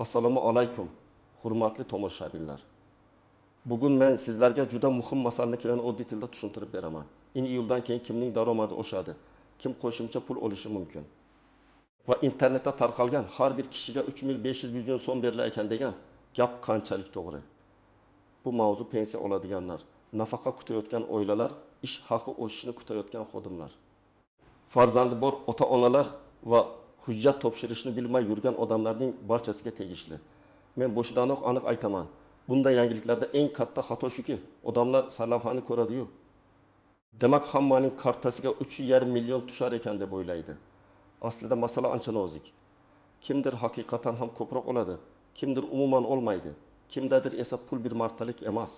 Assalomu alaykum, hurmatli tomoshabinlar. Bugun men sizlarga juda muhim masalalarni oddiy tilda tushuntirib beraman. Iyuldan keyin kimning daromadi oshadi, kim qo'shimcha pul olishi mumkin. Va internetda tarqalgan har bir kishiga 3500 million so'm berilar ekan degan gap qanchalik to'g'ri? Bu mavzu pensiya oladiganlar, nafaqa kutayotgan oilalar, ish haqi oshishini kutayotgan xodimlar, farzandi bor ota-onalar va hujjat topshirishni bilmay yurgan odamlarning barchasiga tegishli. Men boshidanoq aniq aytaman. Bunday yangiliklarda eng katta xato shuki, odamlar sarlavhani ko'radi-yu. Demak, hammaning kartasiga 3,5 million tushar ekan deb o'ylaydi. Aslida masala ancha nozik. Kimdir haqiqatan ham ko'proq oladi, kimdir umuman olmaydi. Kimdadir esa pul bir martalik emas.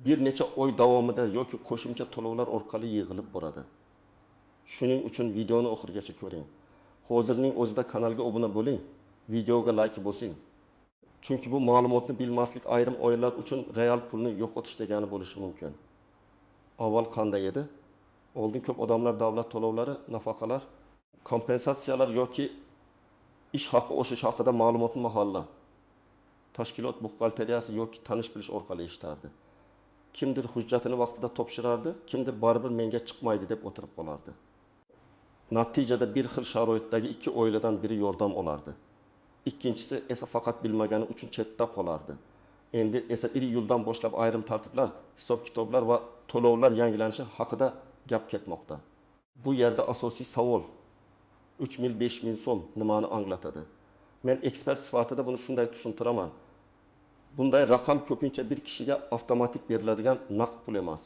Bir necha oy davomida yoki qo'shimcha to'lovlar orqali yig'ilib boradi. Shuning uchun videoni oxirigacha ko'ring. Hozirning o'zida kanalga obuna bo'ling, videoga like bosing. Chunki bu ma'lumotni bilmaslik ayrim oilalar uchun real pulni yo'qotish degani bo'lishi mumkin. Avval qanday edi? Oldin ko'p odamlar davlat to'lovlari, nafaqalar, kompensatsiyalar yoki ish haqi oshish haqida ma'lumotni mahalla, tashkilot buxgalteriyasi yoki tanish-bilish orqali eshitardi. Kimdir hujjatini vaqtida topshirardi, kimdir baribir menga chiqmaydi deb o'tirib qolardi. Natijada bir xil sharoitdagi ikki oiladan biri yordam olardi. Ikkinchisi esa faqat bilmagani uchun chetda qolardi. Endi esa 1 iyuldan boshlab ayrim tartiblar, hisob-kitoblar va to'lovlar yangilanishi haqida gap ketmoqda. Bu yerda asosiy savol 3 mil 5 mil so'm nimani anglatadi? Men ekspert sifatida buni shunday tushuntiraman. Bunday raqam ko'pincha bir kishiga avtomatik beriladigan naqd pul emas.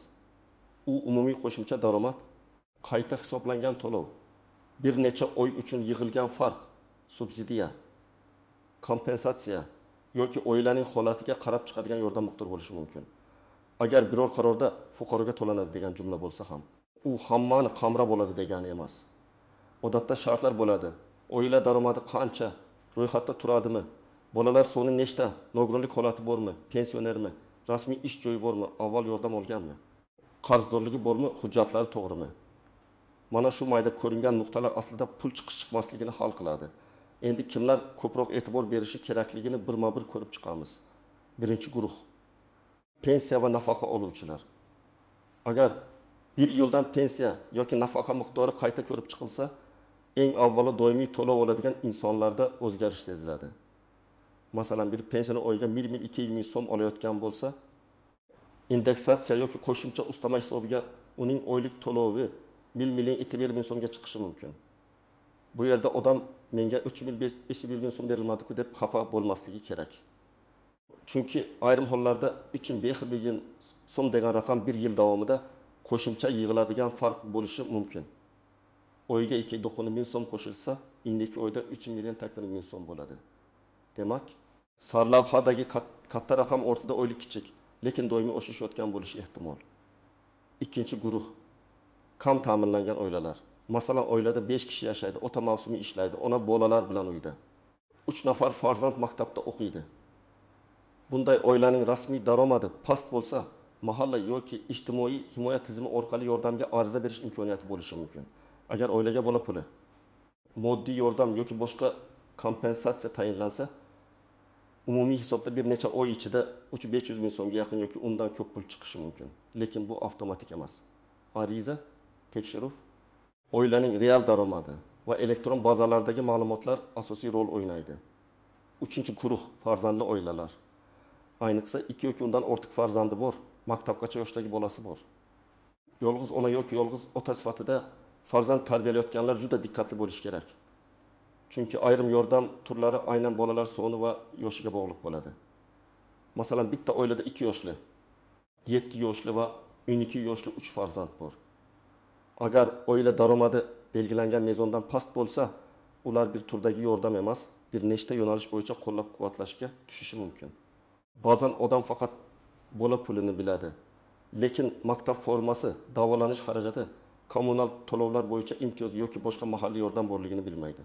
U umumiy qo'shimcha daromad, qayta hisoblangan to'lov, bir necha oy uchun yig'ilgan farq, subsidiya, kompensatsiya yoki oilaning holatiga qarab chiqadigan yordam miqdori bo'lishi mumkin. Agar biror qarorda fuqaroga to'lanadi degan jumla bo'lsa ham, u hammani qamrab oladi degani emas. Odatda shartlar bo'ladi. Oila daromadi qancha, ro'yxatda turadimi, bolalar soni nechta, nogironlik holati bormi, pensionermi, rasmiy ish joyi bormi, avval yordam olganmi, qarzdorligi bormi, hujjatlari to'g'rimi? Mana shu mayda ko'ringan nuqtalar aslida pul chiqmasligini hal qiladi. Endi kimlar ko'proq e'tibor berishi kerakligini birma-bir ko'rib chiqamiz. Birinchi guruh: pensiya va nafaqa oluvchilar. Agar 1 yildan pensiya yoki nafaqa miqdori qayta ko'rib chiqilsa, eng avvalo doimiy to'lov oladigan insonlarda o'zgarish seziladi. Masalan, bir pensiyani oyiga 1 mil 2 mil so'm olayotgan bo'lsa, indeksatsiya yoki qo'shimcha ustama hisobiga uning oylik to'lovi 1 million 2 ming so'mga chiqishi mumkin. Bu yerda odam menga 3 mil 5 million so'm berilmadi-ku deb xafa bo'lmasligi kerak. Chunki ayrim hollarda 3,5 million so'm degan raqam 1 yil davomida qo'shimcha yig'iladigan farq bo'lishi mumkin. Oyiga 2,9 ming so'm qo'shilsa, indiki oyda 3 million 80 ming so'm bo'ladi. Demak, sarlavhadagi katta raqam o'rtada oylik kichik, lekin doimiy oshishayotgan bo'lishi ehtimol. Ikkinchi guruh: kam ta'minlangan oilalar. Masalan, oilada 5 kishi yashaydi, ota mavsumiy ishlaydi, ona bolalar bilan uyda. 3 nafar farzand maktabda o'qiydi. Bunday oilaning rasmiy daromadi past bo'lsa, mahalla yoki ijtimoiy himoya tizimi orqali yordamga ariza berish imkoniyati bo'lishi mumkin. Agar oilaga bola puli, moddiy yordam yoki boshqa kompensatsiya tayinlansa, umumiy hisobda bir necha oy ichida 300-500 ming so'mga yaqin yoki undan ko'p pul chiqishi mumkin. Lekin bu avtomatik emas. Ariza, tekshiruv, oilaning real daromadi va elektron bazalardagi ma'lumotlar asosiy rol o'ynaydi. Uchinchi guruh: farzandli oilalar. Ayniqsa 2 yoki undan ortiq farzandi bor, maktabgacha yoshdagi bolasi bor. Yolg'iz ona yoki yolg'iz ota sifatida farzand tarbiyalayotganlar juda diqqatli bo'lish kerak. Chunki ayrim yordam turlari aynan bolalar soni va yoshiga bog'liq bo'ladi. Masalan, bitta oilada 2 yoshli, 7 yoshli va 12 yoshli 3 farzand bor. Agar oila daromadi belgilangan mezondan past bo'lsa, ular bir turdagi yordam emas, bir nechta yo'nalish bo'yicha qo'llab-quvvatlashga tushishi mumkin. Ba'zan odam faqat bola pulini biladi, lekin maktab formasi, davolanish xarajati, kommunal to'lovlar bo'yicha imtiyoz yoki boshqa mahalliy yordam borligini bilmaydi.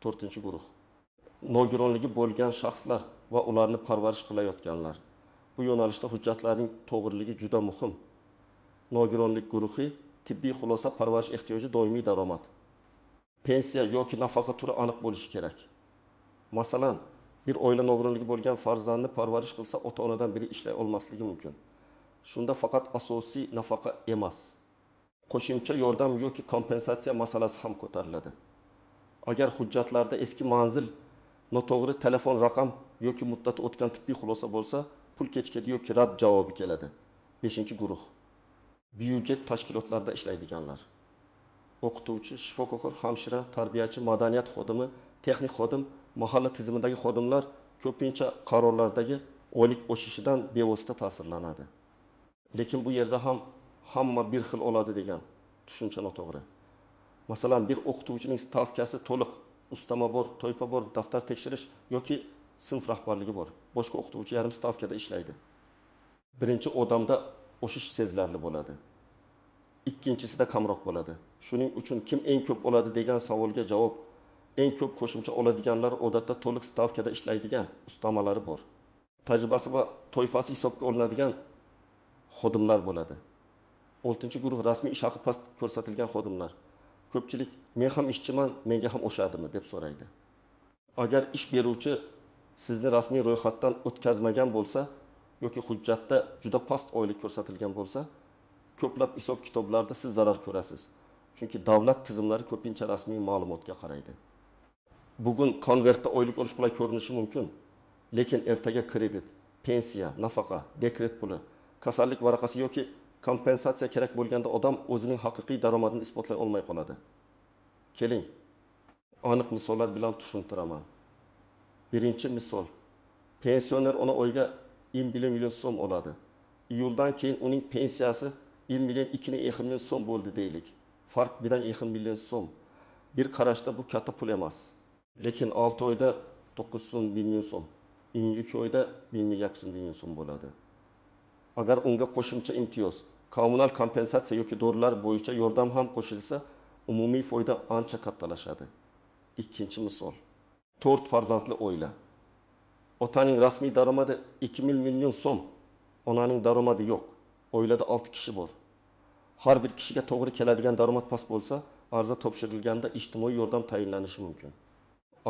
4-guruh: nogironligi bo'lgan shaxslar va ularni parvarish qilayotganlar. Bu yo'nalishda hujjatlarning to'g'riligi juda muhim. Nogironlik guruhi: tibbiy xulosa, parvarish ehtiyoji, doimiy daromad. Pensiya yoki nafaqa turi aniq bo'lishi kerak. Masalan, Bir oila nogironligi bo'lgan farzandni parvarish qilsa, ota-onadan biri ishlay olmasligi mumkin. Shunda faqat asosiy nafaqa emas, qo'shimcha yordam yoki kompensatsiya masalasi ham ko'tariladi. Agar hujjatlarda eski manzil, noto'g'ri telefon raqam yoki muddati o'tgan tibbiy xulosa bo'lsa, pul kechikadi yoki rad javobi keladi. 5-guruh. Byudjet tashkilotlarida ishlaydiganlar. O'qituvchi, shifokor, hamshira, tarbiyachi, madaniyat xodimi, texnik xodim, mahalla tizimidagi xodimlar ko'pincha qarorlardagi oylik o'shishidan bevosita ta'sirlanadi. Lekin bu yerda ham hamma bir xil oladi degan tushuncha noto'g'ri. Masalan, bir o'qituvchining stavkasi to'liq, ustama bor, to'yfa bor, daftar tekshirish yoki sinf rahbarligi bor. Boshqa o'qituvchi yarim stavkada ishlaydi. Birinchi odamda o'shish sezilarli bo'ladi. Ikkinchisida kamroq bo'ladi. Shuning uchun kim eng ko'p oladi degan savolga javob, eng ko'p qo'shimcha oladiganlar odatda to'liq stavkada ishlaydigan ustamalari bor. Tajribasi va to'yfasi hisobga olinadigan xodimlar bo'ladi. 6-guruh rasmiy ish haqi past ko'rsatilgan xodimlar. Ko'pchilik men ham ishchiman, menga ham o'shadimi deb so'raydi. Agar ish beruvchi sizni rasmiy ro'yxatdan o'tkazmagan bo'lsa yoki hujjatda juda past oylik ko'rsatilgan bo'lsa, ko'plab hisob kitoblarda siz zarar ko'rasiz. Chunki davlat tizimlari ko'pincha rasmiy ma'lumotga qaraydi. Bugun konvertda oylik olish qulay ko'rinishi mumkin, lekin ertaga kredit, pensiya, nafaqa, dekret puli, kasallik varaqasi yoki kompensatsiya kerak bo'lganda odam o'zining haqiqiy daromadini isbotlay olmay qoladi. Keling, aniq misollar bilan tushuntiraman. Birinchi misol. Pensioner ona oyga 20 million so'm oladi. Iyuldan keyin uning pensiyasi 1 million 2,5 million so'm bo'ldi deylik. Farq 1,5 million so'm. Bir qarashda bu katta pul emas. Lekin 6 oyda 9 million so'm, 2 oyda 1,1 million so'm bo'ladi. Agar unga qo'shimcha imtiyoz, kommunal kompensatsiya yoki dorilar bo'yicha yordam ham qo'shilsa, umumiy foyda ancha kattalashadi. Ikkinchi misol. 4 farzandli oila. Otaning rasmiy daromadi 2 million so'm, onaning daromadi yo'q. Oilada 6 kishi bor. Har bir kishiga to'g'ri keladigan daromad past bo'lsa, arza topshirilganda ijtimoiy yordam tayinlanishi mumkin.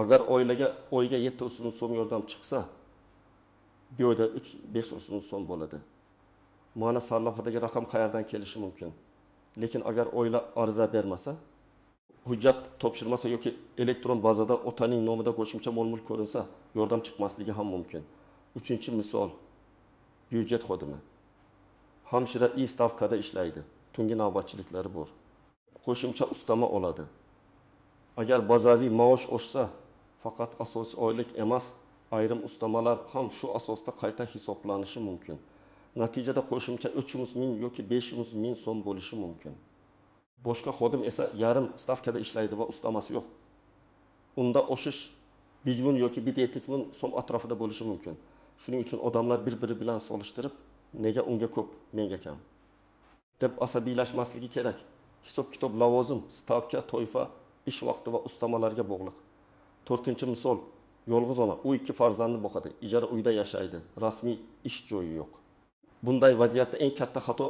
Agar oilaga oyga 7 so'm yordam chiqsa, bir oyda 5 so'm bo'ladi. Mana sarlavhadagi raqam qayerdan kelishi mumkin. Lekin agar oila arza bermasa, hujjat topshirmasa yoki elektron bazada otaning nomida qo'shimcha mol-mulk ko'rinsa, yordam chiqmasligi ham mumkin. 3-misol. Byudjet xodimi. Hamshira stavkada ishlaydi. Tungi navbatchiliklari bor. Qo'shimcha ustama oladi. Agar bazaviy maosh oshsa, faqat asosiy oylik emas, ayrim ustamalar ham shu asosda qayta hisoblanishi mumkin. Natijada qo'shimcha 300 ming yoki 500 ming so'm bo'lishi mumkin. Boshqa xodim esa yarim stavkada ishlaydi va ustamasi yo'q. Unda oshish 1 ming yoki 1,5 ming so'm atrofida bo'lishi mumkin. Shuning uchun odamlar bir-biri bilan solishtirib, nega unga ko'p, menga kam deb asabiylashmasligi kerak. Hisob kitob, lavozim, stavka, to'yfa, ish vaqti va ustamalarga bog'liq. 4-misol. Yolg'iz ona, u 2 farzandni boqadi, ijara uyda yashaydi, rasmiy ish joyi yo'q. Bunday vaziyatda eng katta xato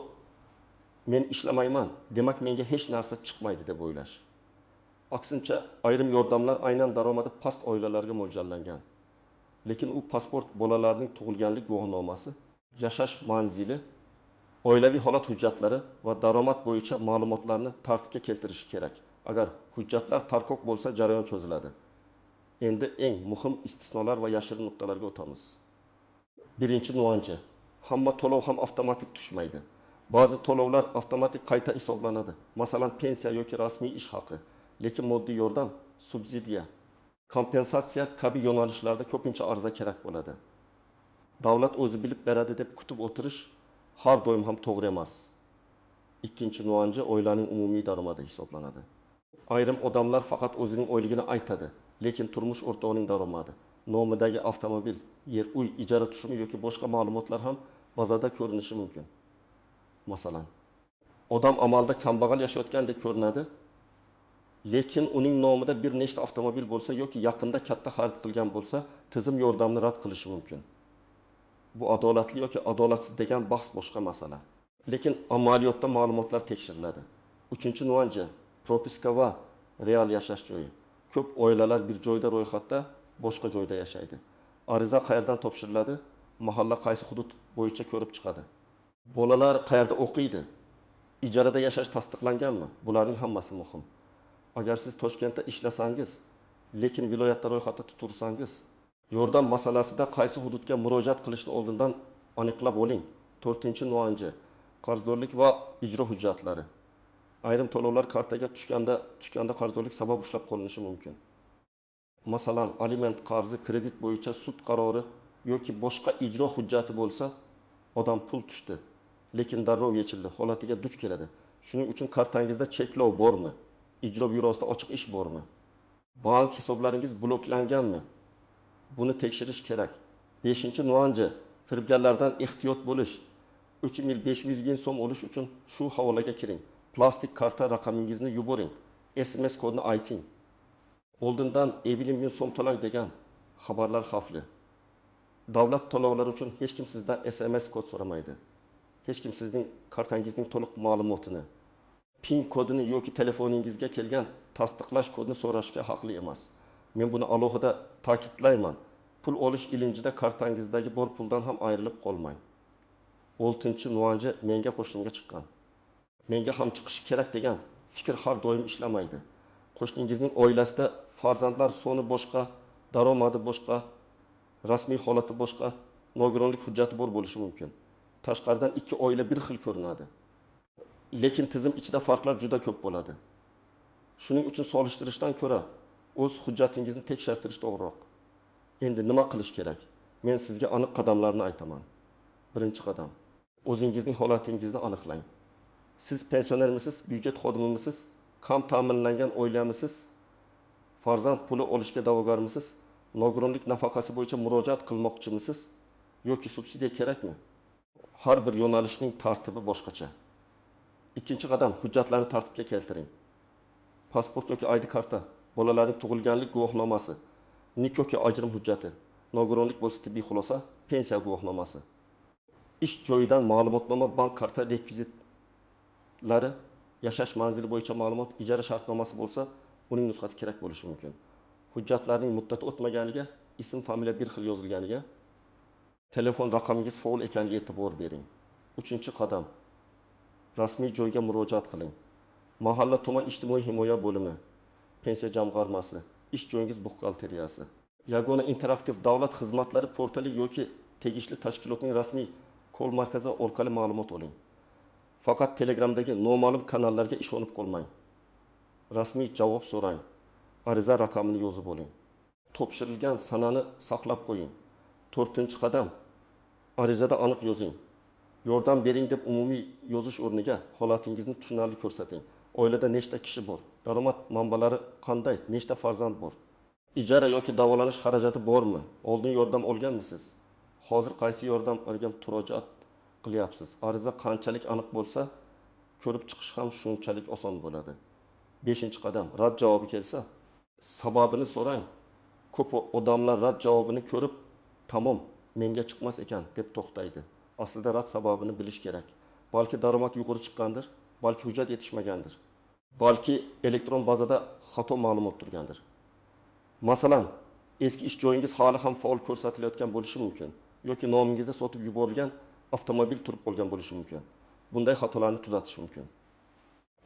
men ishlamayman, demak menga hech narsa chiqmaydi deb o'ylash. Aksincha, ayrim yordamlar aynan daromadi past oilalarga mo'ljallangan. Lekin u pasport, bolalarning tug'ilganlik guvohnomasi, yashash manzili, oilaviy holat hujjatlari va daromad bo'yicha ma'lumotlarni tartibga keltirishi kerak. Agar hujjatlar tarqoq bo'lsa, jarayon cho'ziladi. Endi eng muhim istisnolar va yashirin nuqtalarga o'tamiz. Birinchi nuansa. Hamma to'lov ham avtomatik tushmaydi. Ba'zi to'lovlar avtomatik qayta hisoblanadi. Masalan, pensiya yoki rasmiy ish haqi. Lekin moddiy yordam, subsidiya, kompensatsiya kabi yo'nalishlarda ko'pincha arza kerak bo'ladi. Davlat o'zi bilib beradi deb kutib o'tirish har doim ham to'g'ri emas. Ikkinchi nuansa oilaning umumiy daromadi hisoblanadi. Ayrim odamlar faqat o'zining oyligini aytadi, lekin turmush o'rtog'ining daromadi, nomidagi avtomobil, yer, uy, ijara tushumi yoki boshqa ma'lumotlar ham bazada ko'rinishi mumkin. Masalan, odam amalda kambag'al yashayotgandek ko'rinadi, lekin uning nomida bir nechta avtomobil bo'lsa yoki yaqinda katta xarid qilgan bo'lsa, tizim yordamni rad qilishi mumkin. Bu adolatli yoki adolatsiz degan bahs boshqa masala. Lekin amaliyotda ma'lumotlar tekshiriladi. 3-nuansa, propiska va real yashash joyi. Ko'p oilalar bir joyda ro'yxatda, boshqa joyda yashaydi. ariza qayerdan topshiriladi, mahalla qaysi hudud bo'yicha ko'rib chiqadi. Bolalar qayerda o'qiydi, ijarada yashash tasdiqlanganmi? Bularning hammasi muhim. Agar siz Toshkentda ishlasangiz, lekin viloyatda ro'yxatda tursangiz, yordam masalasida qaysi hududga murojaat qilishni oldindan aniqlab oling. 4-nuanji qarzdorlik va ijro hujjatlari. Ayrim to'lovlar kartaga tushganda qarzdorlik sabab ushlab qolinishi mumkin. Masalan, aliment qarzi, kredit bo'yicha sud qarori yoki boshqa ijro hujjati bo'lsa, odam pul tushdi, lekin darrov yechildi, holatiga duch keladi. Shuning uchun kartangizda cheklov bormi? Ijro byurosida ochiq ish bormi? Bank hisoblaringiz bloklanganmi? Buni tekshirish kerak. 5-nuanji firibgarlardan ehtiyot bo'lish. 3500 so'm olish uchun shu havolaga kiring. Plastik karta raqamingizni yuboring. SMS kodini ayting. Oldindan 50 so'm to'lang degan xabarlar xavfli. Davlat to'lovlari uchun hech kim sizdan SMS kod so'ramaydi. Hech kim sizning kartangizning to'liq ma'lumotini, PIN kodini yoki telefoningizga kelgan tasdiqlash kodini so'rashga haqli emas. Men buni alohida ta'kidlayman. Pul olish ilinjida kartangizdagi bor puldan ham ayrilib qolmang. 6-nuanji menga qo'shnimga chiqqan. Menga ham chiqishi kerak degan fikr har doim ishlamaydi. Qo'shningizning oilasida farzandlar soni boshqa, daromadi boshqa, rasmiy holati boshqa, nogironlik hujjati bor bo'lishi mumkin. Tashqaridan ikki oila bir xil ko'rinadi. Lekin tizim ichida farqlar juda ko'p bo'ladi. Shuning uchun solishtirishdan ko'ra o'z hujjatingizni tekshirtirish to'g'riroq. Endi nima qilish kerak? Men sizga aniq qadamlarni aytaman. Birinchi qadam, o'zingizning holatingizni aniqlang. Siz pensionermisiz, byudjet xodimimisiz, kam ta'minlangan oilamisiz, farzand puli olishga da'vogarmisiz, nogironlik nafaqasi bo'yicha murojaat qilmoqchimisiz yoki subsidiya kerakmi? Har bir yo'nalishning tartibi boshqacha. Ikkinchi qadam, hujjatlarni tartibga keltiring. Pasport yoki ID karta, bolalarning tug'ilganlik guvohnomasi, nik yoki ajrim hujjati, nogironlik bo'lsa tibbiy xulosa, pensiya guvohnomasi. Ish joyidan ma'lumotnoma, bank karta rekvizitlari, yashash manzili bo'yicha ma'lumot, ijara shartnomasi bo'lsa, uning nusxasi kerak bo'lishi mumkin. Hujjatlarning muddati o'tmaganiga, ism, familiya bir xil yozilganiga, telefon raqamingiz faol ekaniga e'tibor bering. 3-qadam, rasmiy joyga murojaat qiling. Mahalla tuman ijtimoiy himoya bo'limi, pensiya jamg'armasi, ish joyingiz buxgalteriyasi, yagona interaktiv davlat xizmatlari portali yoki tegishli tashkilotning rasmiy kol markazi orqali ma'lumot oling. Faqat Telegramdagi noma'lum kanallarga ishonib qolmang. Rasmiy javob so'rang. Ariza raqamini yozib oling. Topshirilgan sanani saqlab qo'ying. 4-qadam, arizada aniq yozing. Yordam bering deb umumiy yozish o'rniga holatingizni tushunarli ko'rsating. Oilada nechta kishi bor? Daromad manbalari qanday? Nechta farzand bor? Ijara yoki davolanish xarajati bormi? Oldin yordam olganmisiz? Hozir qaysi yordamlarga murojaat qilyapsiz? Ariza qanchalik aniq bo'lsa, ko'rib chiqish ham shunchalik oson bo'ladi. 5-qadam, rad javobi kelsa, sababini so'rang. Ko'p odamlar rad javobini ko'rib, tamom, menga chiqmas ekan deb to'xtaydi. Aslida rad sababini bilish kerak. Balki daromad yuqori chiqqandir, balki hujjat yetishmagandir. Balki elektron bazada xato ma'lumot turgandir. Masalan, eski ish joyingiz hali ham faol ko'rsatilayotgan bo'lishi mumkin yoki nomingizda sotib yuborilgan avtomobil turib qolgan bo'lishi mumkin. Bunday xatolarni tuzatish mumkin.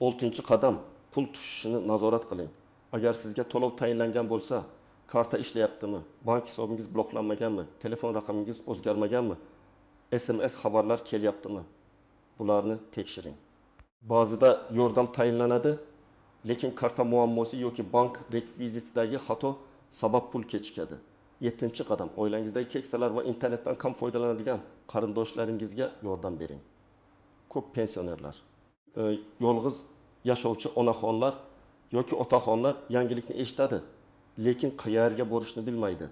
6-qadam, pul tushishini nazorat qiling. Agar sizga to'lov tayinlangan bo'lsa, karta ishlayaptimi, bank hisobingiz bloklanmaganmi, telefon raqamingiz o'zgarmaganmi, SMS xabarlar kelyaptimi? Bularni tekshiring. Ba'zida yordam tayinlanadi, lekin karta muammosi yoki bank rekvizitidagi xato sabab pul kechikadi. 7-qadam, oilangizdagi keksalar va internetdan kam foydalanadigan qarindoshlaringizga yordam bering. Ko'p pensionerlar, yolg'iz yashovchi onaxonlar yoki otaxonlar yangilikni eshitadi, lekin qayerga borishni bilmaydi.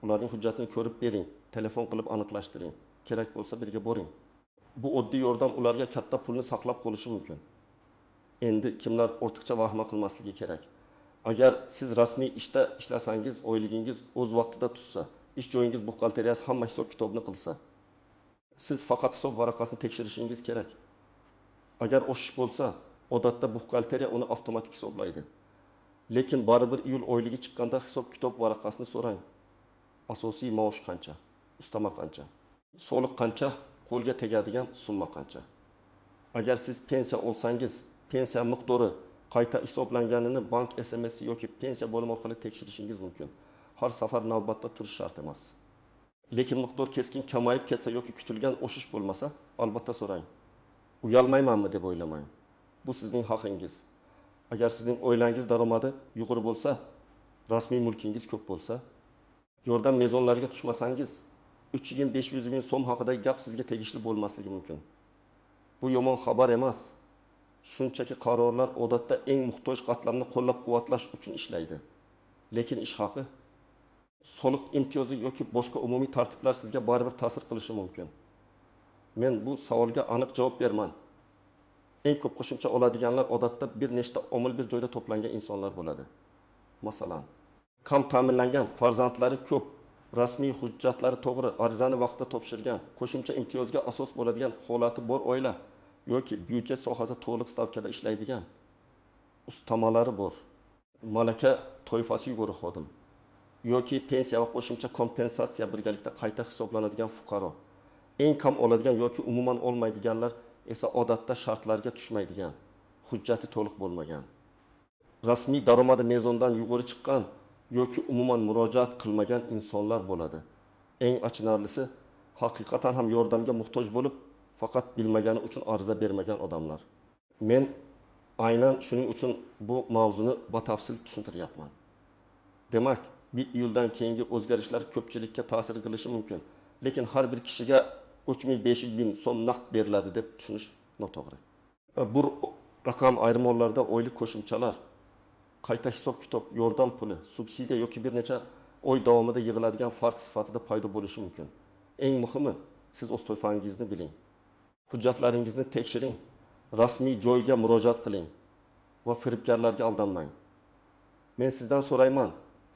Ularning hujjatini ko'rib bering, telefon qilib aniqlashtiring. Kerak bo'lsa birga boring. Bu oddiy yordam ularga katta pulni saqlab qolishi mumkin. Endi kimlar ortiqcha vahima qilmasligi kerak. Agar siz rasmiy ishda ishlasangiz, oyligingiz o'z vaqtida tutsa, ish joyingiz buxgalteriyasi hamma hisob kitobni qilsa, siz faqat hisob varaqasini tekshirishingiz kerak. Agar oshish bo'lsa, odatda buxgalteriya uni avtomatik hisoblaydi. Lekin baribir iyul oyligi chiqqanda hisob kitob varaqasini so'rang. asosiy maosh qancha, ustama qancha, soliq qancha, qo'lga tegadigan summa qancha. Agar siz pensiya olsangiz, pensiya miqdori qayta hisoblanganini bank SMS yoki pensiya bo'limi orqali tekshirishingiz mumkin. Har safar navbatda turish shart emas. Lekin miqdor keskin kamayib ketsa yoki kutilgan o'sish bo'lmasa, albatta so'rang. Uyalmaymanmi deb o'ylamang. Bu sizning haqingiz. Agar sizning oilangiz daromadi yuqori bo'lsa, rasmiy mulkingiz ko'p bo'lsa, yordam mezonlariga tushmasangiz, 300 ming so'm haqidagi gap sizga tegishli bo'lmasligi mumkin. Bu yomon xabar emas. Shunchaki qarorlar odatda eng muhtoj qatlamni qo'llab-quvvatlash uchun ishlaydi. Lekin ish haqi, soliq imtiyozi yoki boshqa umumiy tartiblar sizga baribir ta'sir qilishi mumkin. Men bu savolga aniq javob berman. Eng ko'p qo'shimcha oladiganlar odatda bir nechta omil bir joyda to'plangan insonlar bo'ladi. Masalan, kam ta'minlangan, farzandlari ko'p, rasmiy hujjatlari to'g'ri, arizani vaqtida topshirgan, qo'shimcha imtiyozga asos bo'ladigan holati bor oila yoki byudjet sohasida to'liq stavkada ishlaydigan, ustamalari bor, malaka toifasi yuqori xodim yoki pensiya va qo'shimcha kompensatsiya birgalikda qayta hisoblanadigan fuqaro. Eng kam oladigan yoki umuman olmaydiganlar esa odatda shartlarga tushmaydigan, hujjati to'liq bo'lmagan, rasmiy daromadi mezondan yuqori chiqqan yoki umuman murojaat qilmagan insonlar bo'ladi. Eng achinarlisi, haqiqatan ham yordamga muhtoj bo'lib, faqat bilmagani uchun ariza bermagan odamlar. Men aynan shuning uchun bu mavzuni batafsil tushuntiryapman. Demak, 1 iyuldan keyingi o'zgarishlar ko'pchilikka ta'sir qilishi mumkin, lekin har bir kishiga 3,500 ming so'm naqd beriladi deb tushunish noto'g'ri. Bu raqam ayrim hollarda oylik qo'shimchalar, qayta hisob-kitob, yordam puli, subsidiya yoki bir necha oy davomida yig'iladigan farq sifatida paydo bo'lishi mumkin. Eng muhimi, siz o'z to'yfangizni biling. Hujjatlaringizni tekshiring, rasmiy joyga murojaat qiling va firibgarlarga aldanmang. Men sizdan so'rayman,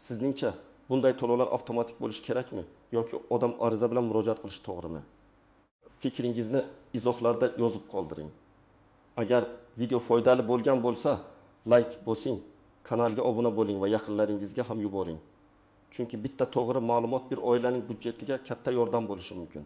sizningcha bunday to'lovlar avtomatik bo'lishi kerakmi yoki odam ariza bilan murojaat qilishi to'g'rimi? Fikringizni izohlarda yozib qoldiring. Agar video foydali bo'lgan bo'lsa, like bosing, kanalga obuna bo'ling va yaqinlaringizga ham yuboring. Chunki bitta to'g'ri ma'lumot bir oilaning budjetiga katta yordam bo'lishi mumkin.